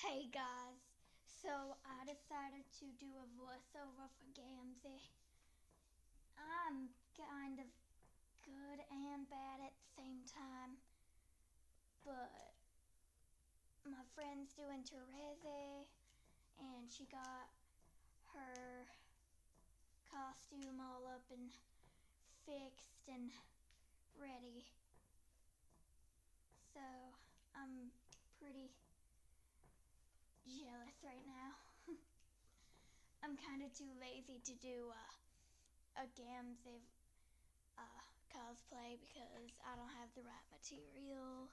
Hey guys, so I decided to do a voiceover for Gamzee. I'm kind of good and bad at the same time, but my friend's doing Tereze and she got her costume all up and fixed and ready. So I'm pretty jealous right now. I'm kind of too lazy to do a Gamzee cosplay because I don't have the right material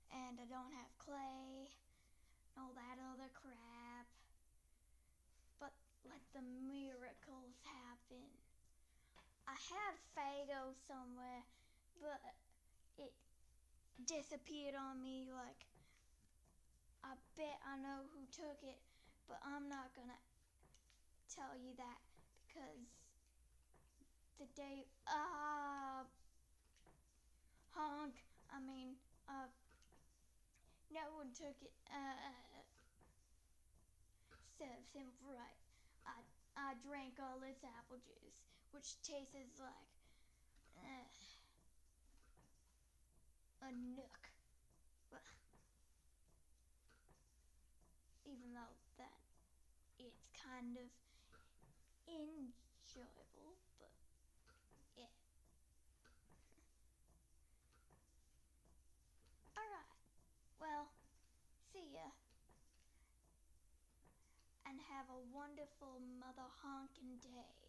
and I don't have clay and all that other crap. But let the miracles happen. I had Fago somewhere, but it disappeared on me. Like, I bet I know who took it, but I'm not gonna tell you that because the day Honk, no one took it. Serves him right. I drank all this apple juice, which tastes like a nook. Even though that it's kind of enjoyable, but yeah. Alright, well, see ya. And have a wonderful mother honking day.